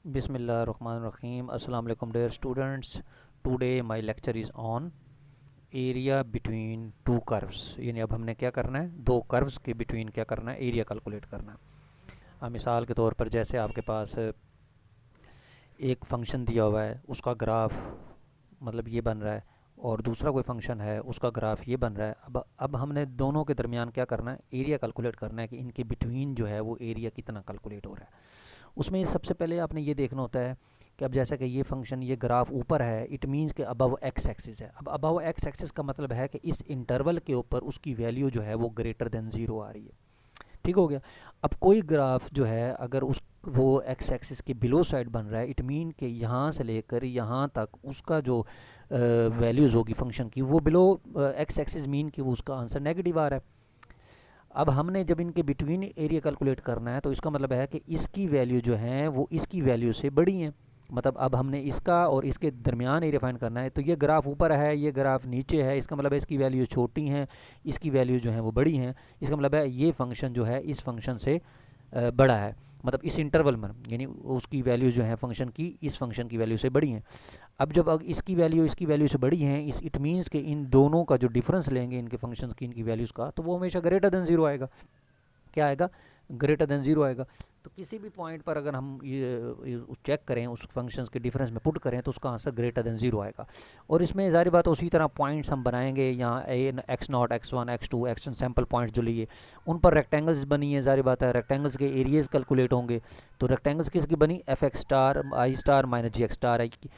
बिस्मिल्लाहिर्रहमानिर्रहीम अस्सलाम वालेकुम dear students. Today my lecture is on area between two curves. यानी अब हमने क्या करना है, दो कर्व्स के बिटवीन क्या करना है, एरिया कैलकुलेट करना है। अब मिसाल के तौर पर जैसे आपके पास एक फंक्शन दिया हुआ है, उसका ग्राफ मतलब ये बन रहा है, और दूसरा कोई फंक्शन है उसका ग्राफ ये बन रहा है। अब हमने दोनों के दरमियान क्या करना है, एरिया कैलकुलेट करना है कि इनके बिटवीन जो है वो एरिया कितना कैलकुलेट हो रहा है। उसमें सबसे पहले आपने ये देखना होता है कि अब जैसा कि ये फंक्शन ये ग्राफ ऊपर है, इट मीन्स कि अबव एक्स एक्सिस है। अब अबव एक्स एक्सिस का मतलब है कि इस इंटरवल के ऊपर उसकी वैल्यू जो है वो ग्रेटर देन ज़ीरो आ रही है। ठीक हो गया। अब कोई ग्राफ जो है अगर उस वो एक्स एक्सिस के बिलो साइड बन रहा है, इट मीन कि यहाँ से लेकर यहाँ तक उसका जो वैल्यूज़ होगी फंक्शन की वो बिलो एक्स एक्सिस मीन कि वो उसका आंसर नेगेटिव आ रहा है। अब हमने जब इनके बिटवीन एरिया कैलकुलेट करना है तो इसका मतलब है कि इसकी वैल्यू जो है वो इसकी वैल्यू से बड़ी है। मतलब अब हमने इसका और इसके दरमियान एरिया फाइंड करना है, तो ये ग्राफ ऊपर है, ये ग्राफ नीचे है, इसका मतलब है इसकी वैल्यू छोटी हैं, इसकी वैल्यू जो है वो बड़ी हैं। इसका मतलब है ये फंक्शन जो है इस फंक्शन से बड़ा है, मतलब इस इंटरवल में, यानी उसकी वैल्यू जो है फंक्शन की इस फंक्शन की वैल्यू से बड़ी हैं। अब जब इसकी वैल्यू इसकी वैल्यू से बड़ी है, इस इट मीन्स कि इन दोनों का जो डिफरेंस लेंगे इनके फंक्शंस की इनकी वैल्यूज़ का, तो वो हमेशा ग्रेटर देन ज़ीरो आएगा। क्या आएगा? ग्रेटर देन ज़ीरो आएगा। तो किसी भी पॉइंट पर अगर हम ये चेक करें, उस फंक्शंस के डिफरेंस में पुट करें, तो उसका आंसर ग्रेटर देन ज़ीरो आएगा। और इसमें ज़ाहिर बात उसी तरह पॉइंट्स हम बनाएंगे, यहाँ x naught x one x two x sample points जो लिए उन पर रेक्टेंगल्स बनी है। ज़ाहिर बात है रेक्टेंगल्स के एरियाज़ कैलकुलेट होंगे। तो रेक्टेंगल्स किसकी बनी? एफ एक्स स्टार आई star minus g x star आई की।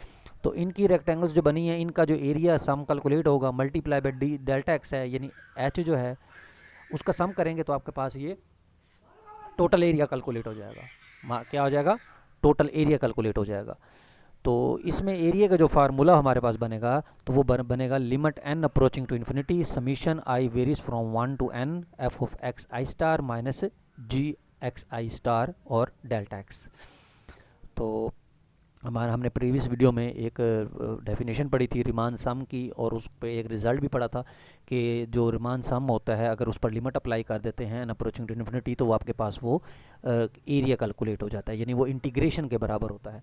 तो इनकी रेक्टेंगल्स जो बनी है इनका जो एरिया सम कैलकुलेट होगा multiply by D delta x है, यानी एच जो है उसका सम करेंगे तो आपके पास ये टोटल एरिया कैलकुलेट हो जाएगा। क्या हो जाएगा? टोटल एरिया कैलकुलेट हो जाएगा। तो इसमें एरिया का जो फार्मूला हमारे पास बनेगा, तो वो बनेगा limit n approaching to infinity summation i varies from one to n f of x i star minus g x i star और डेल्टा एक्स। तो हमारा हमने प्रीवियस वीडियो में एक डेफिनेशन पढ़ी थी रिमान सम की, और उस पर एक रिज़ल्ट भी पढ़ा था कि जो रिमान सम होता है अगर उस पर लिमिट अप्लाई कर देते हैं अप्रोचिंग टू इन्फिनिटी, तो वो आपके पास वो एरिया कैलकुलेट हो जाता है, यानी वो इंटीग्रेशन के बराबर होता है।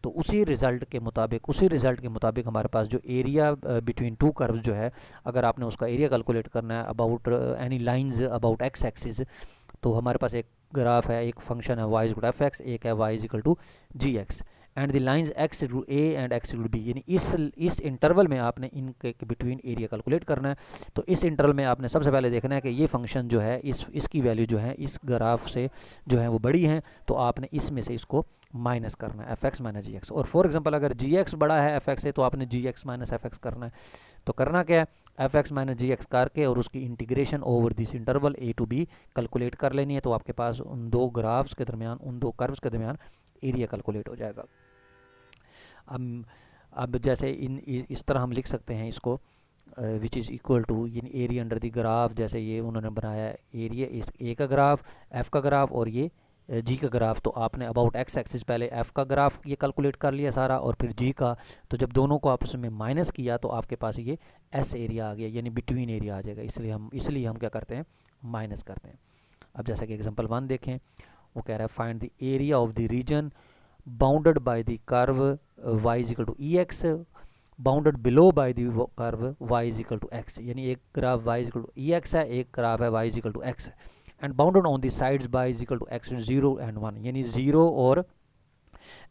तो उसी रिज़ल्ट के मुताबिक हमारे पास जो एरिया बिटवीन टू कर्व्स जो है, अगर आपने उसका एरिया कैलकुलेट करना है about any lines about x axis, तो हमारे पास एक ग्राफ है, एक फंक्शन है y equal to f x, एक है y equal to g x, and the lines x equal to a and x equal to b, यानी इस इंटरवल में आपने इनके बिटवीन एरिया कैलकुलेट करना है। तो इस इंटरवल में आपने सबसे पहले देखना है कि ये फंक्शन जो है इसकी वैल्यू जो है इस ग्राफ से जो है वो बड़ी है, तो आपने इसमें से इसको माइनस करना है, f x minus g x. और फॉर एग्जाम्पल अगर जी एक्स बड़ा है एफ एक्स से, तो आपने g x minus f x करना है। तो करना क्या है, f x minus g x करके और उसकी integration over this interval a to b calculate कर लेनी है, तो आपके पास उन दो ग्राफ्स के दरमियान, उन दो कर्व्स के दरमियान एरिया कैलकुलेट हो जाएगा। अब अब जैसे इस तरह हम लिख सकते हैं इसको, which is equal to in area under the graph, जैसे ये उन्होंने बनाया एरिया इस ए का ग्राफ, एफ का ग्राफ और ये जी का ग्राफ। तो आपने अबाउट एक्स एक्सिस पहले एफ का ग्राफ ये कैलकुलेट कर लिया सारा, और फिर जी का। तो जब दोनों को आपस में माइनस किया तो आपके पास ये एस एरिया आ गया, यानी बिटवीन एरिया आ जाएगा। इसलिए हम क्या करते हैं, माइनस करते हैं। अब जैसा कि एग्जांपल 1 देखें, वो कह रहा है find the area of the region bounded by the curve y is equal to e x bounded below by the curve y is equal to x, यानी एक graph y is equal to e x है, एक graph है y is equal to x, and bounded on the sides by is equal to x 0 and 1, यानी 0 और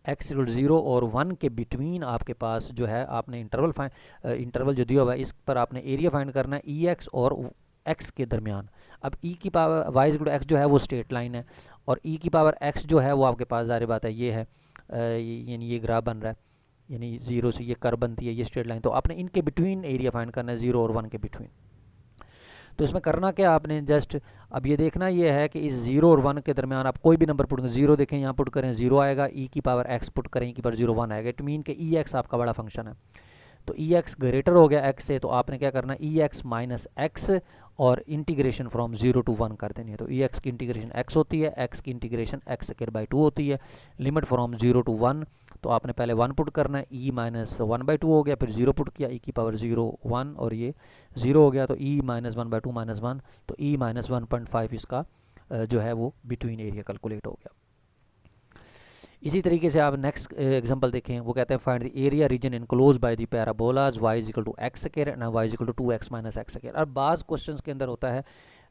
x equal 0 और 1 के between आपके पास जो है आपने इंटरवल जो दिया हुआ है इस पर आपने एरिया फाइंड करना है ई एक्स और एक्स के दरमियान। अब ई की power y equal to x जो है वो स्ट्रेट लाइन है, और ई की पावर एक्स जो है वो आपके पास ज़ाहिर बात है ये है, यानी ये ग्राफ बन रहा है, यानी 0 से ये कर्व बनती है ये स्ट्रेट लाइन। तो आपने इनके बिटवीन एरिया फाइंड करना है 0 और 1 के बिटवीन। तो इसमें करना क्या आपने, जस्ट अब ये देखना ये है कि इस 0 और 1 के दरमियान आप कोई भी नंबर पुट करें, 0 देखें यहाँ पुट करें 0 आएगा, ई की पावर एक्स पुट करें ई की पावर 0 1 आएगा। इट मीन कि ई एक्स आपका बड़ा फंक्शन है, तो ई एक्स ग्रेटर हो गया एक्स से, तो आपने क्या करना है ई एक्स माइनस एक्स और इंटीग्रेशन फ्रॉम 0 टू 1 कर देनी है। तो ई एक्स की इंटीग्रेशन एक्स होती है, एक्स की इंटीग्रेशन एक्स स्क्वायर बाई 2 होती है, लिमिट फ्रॉम 0 टू 1। तो आपने पहले 1 पुट करना है, ई माइनस 1 बाई 2 हो गया, फिर 0 पुट किया, ई की पावर 0 1 और ये 0 हो गया, तो ई माइनस 1 बाई 2 माइनस 1, तो ई माइनस 1.5 इसका जो है वो बिटवीन एरिया कैलकुलेट हो गया। इसी तरीके से आप नेक्स्ट एग्जांपल देखें, वो कहते हैं find the area region enclose by the parabolas y is equal to x square and y is equal to 2x minus x square. और बाज़ क्वेश्चंस के अंदर होता है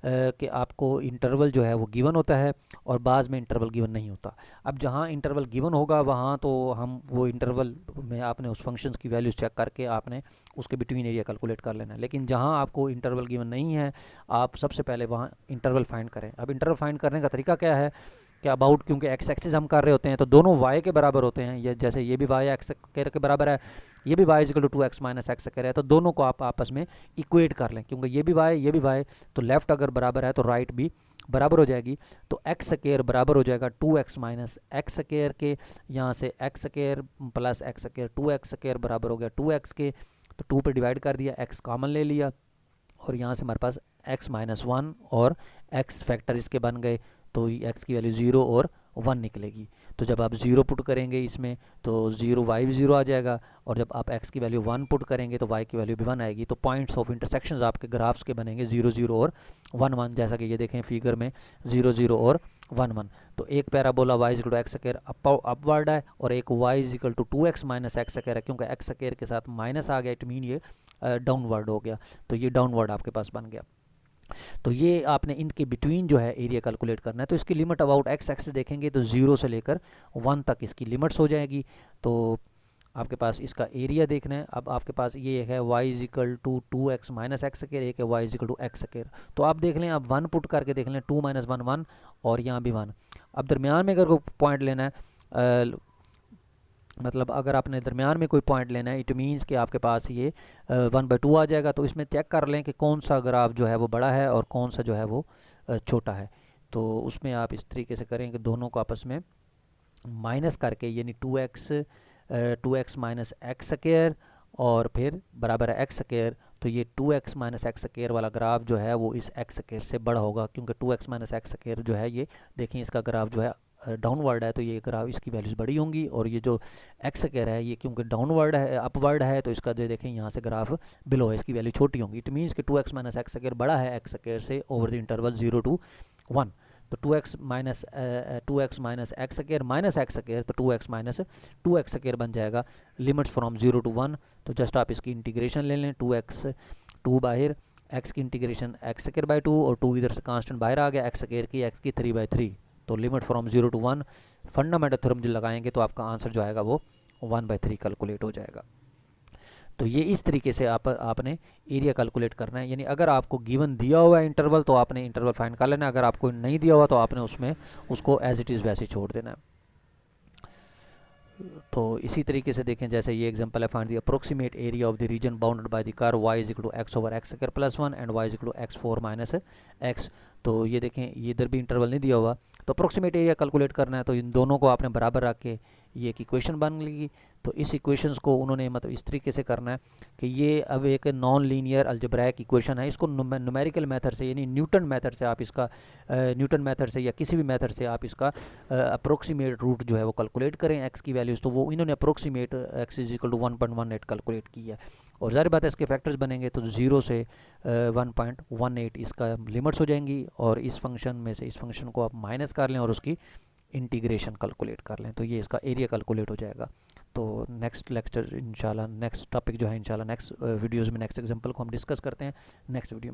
कि आपको इंटरवल जो है वो गिवन होता है और बाज़ में इंटरवल गिवन नहीं होता। अब जहाँ इंटरवल गिवन होगा वहाँ तो हम वो इंटरवल में आपने उस फंक्शंस की वैल्यूज़ चेक करके आपने उसके बिटवीन एरिया कैलकुलेट कर लेना है। लेकिन जहाँ आपको इंटरवल गिवन नहीं है, आप सबसे पहले वहाँ इंटरवल फाइंड करें। अब इंटरवल फाइंड करने का तरीका क्या है कि अबाउट, क्योंकि एक्स एक्सिस हम कर रहे होते हैं तो दोनों y के बराबर होते हैं, ये जैसे ये भी y एक्स के बराबर है, ये भी y equal to 2x minus x है, तो दोनों को आप आपस में इक्वेट कर लें, क्योंकि ये भी y ये भी y, तो लेफ्ट अगर बराबर है तो राइट भी बराबर हो जाएगी। तो एक्स स्क्वायर बराबर हो जाएगा 2x माइनस एक्स स्क्वायर के, यहाँ से x square plus x square 2x square बराबर हो गया 2x के, तो 2 पे डिवाइड कर दिया, x कॉमन ले लिया और यहाँ से हमारे पास x माइनस 1 और x फैक्टर इसके बन गए, तो x की वैल्यू 0 और 1 निकलेगी। तो जब आप 0 पुट करेंगे इसमें तो 0 y भी 0 आ जाएगा, और जब आप x की वैल्यू 1 पुट करेंगे तो y की वैल्यू भी 1 आएगी। तो पॉइंट्स ऑफ इंटरसेक्शंस आपके ग्राफ्स के बनेंगे 0 0 और 1 1, जैसा कि ये देखें फिगर में 0 0 और 1 1। तो एक parabola y equal to x square upward है और एक y equal to 2x minus x square है, क्योंकि एक्स स्क्वायर के साथ माइनस आ गया, इट मीन ये डाउनवर्ड हो गया, तो ये डाउनवर्ड आपके पास बन गया। तो ये आपने इनके बिटवीन जो है एरिया कैलकुलेट करना है। तो इसकी लिमिट अबाउट एक्स एक्सिस देखेंगे तो 0 से लेकर 1 तक इसकी लिमिट्स हो जाएगी। तो आपके पास इसका एरिया देखना है। अब आपके पास ये है y is equal to 2x minus x square, एक है y is equal to x square. तो आप देख लें, आप 1 पुट करके देख लें, 2 माइनस 1 1 और यहाँ भी 1। अब दरमियान में अगर कोई पॉइंट लेना है, मतलब अगर आपने दरमियान में कोई पॉइंट लेना है, इट मीन्स कि आपके पास ये 1/2 आ जाएगा। तो इसमें चेक कर लें कि कौन सा ग्राफ जो है वो बड़ा है और कौन सा जो है वो छोटा है। तो उसमें आप इस तरीके से करें कि दोनों को आपस में माइनस करके, यानी 2x माइनस एक्स स्क्वायर और फिर बराबर है एक्स स्क्वायर, तो ये 2x माइनस एक्स स्क्वायर वाला ग्राफ जो है वो इस एक्स स्क्वायर से बड़ा होगा, क्योंकि 2x माइनस एक्स स्क्वायर जो है ये देखें इसका ग्राफ जो है डाउनवर्ड है, तो ये ग्राफ इसकी वैल्यूज़ बड़ी होंगी। और ये जो एक्स कह रहा है ये क्योंकि डाउनवर्ड है अपवर्ड है, तो इसका जो देखें यहाँ से ग्राफ बिलो है, इसकी वैल्यू छोटी होंगी। इट मीन्स कि 2x माइनस एक्स स्क्वायर बड़ा है एक्स स्क्वायर से ओवर द इंटरवल 0 to 1। तो 2x minus x square minus x square, तो 2x माइनस 2x स्क्वायर बन जाएगा, लिमिट्स फ्रॉम 0 to 1। तो जस्ट आप इसकी इंटीग्रेशन ले लें, 2x 2 बाहर, x की इंटीग्रेशन एक्स स्क्वायर बाई 2 और 2 इधर से कांस्टेंट बाहर आ गया, एक्स स्क्वायर की x की 3/3। तो limit from 0 to 1 fundamental theorem जो लगाएंगे तो आपका आंसर जो आएगा वो 1/3 कैलकुलेट हो जाएगा। तो ये इस तरीके से आपने एरिया कैलकुलेट करना है। यानी अगर आपको गिवन दिया हुआ है इंटरवल तो आपने इंटरवल फाइंड कर लेना है, अगर आपको नहीं दिया हुआ तो आपने उसमें उसको एज इट इज़ वैसे छोड़ देना है। तो इसी तरीके से देखें, जैसे ये एग्जांपल है, find the approximate area of the region bounded by the curve y is equal to x over x square plus 1 and y is equal to x4 minus x। तो ये देखें, ये इधर भी इंटरवल नहीं दिया हुआ, तो अप्रोक्सीमेट एरिया कैलकुलेट करना है, तो इन दोनों को आपने बराबर रख के ये एक इक्वेशन बन लेगी। तो इस इक्वेशंस को उन्होंने मतलब इस तरीके से करना है कि ये अब एक नॉन लीनियर अलजेब्राइक इक्वेशन है, इसको न्यूमेरिकल मेथड से यानी न्यूटन मेथड से आप इसका न्यूटन मेथड से या किसी भी मेथड से आप इसका अप्रोक्सीमेट रूट जो है वो कैलकुलेट करें एक्स की वैल्यूज़। तो वो इन्होंने approximate x is equal to 1.18 calculate की है, और ज़ाहिर बात है इसके फैक्टर्स बनेंगे तो 0 से 1.18 इसका लिमिट्स हो जाएंगी, और इस फंक्शन में से इस फंक्शन को आप माइनस कर लें और उसकी इंटीग्रेशन कैलकुलेट कर लें, तो ये इसका एरिया कैलकुलेट हो जाएगा। तो नेक्स्ट लेक्चर इंशाल्लाह, नेक्स्ट टॉपिक जो है इंशाल्लाह नेक्स्ट वीडियोज़ में नेक्स्ट एग्जांपल को हम डिस्कस करते हैं नेक्स्ट वीडियो में।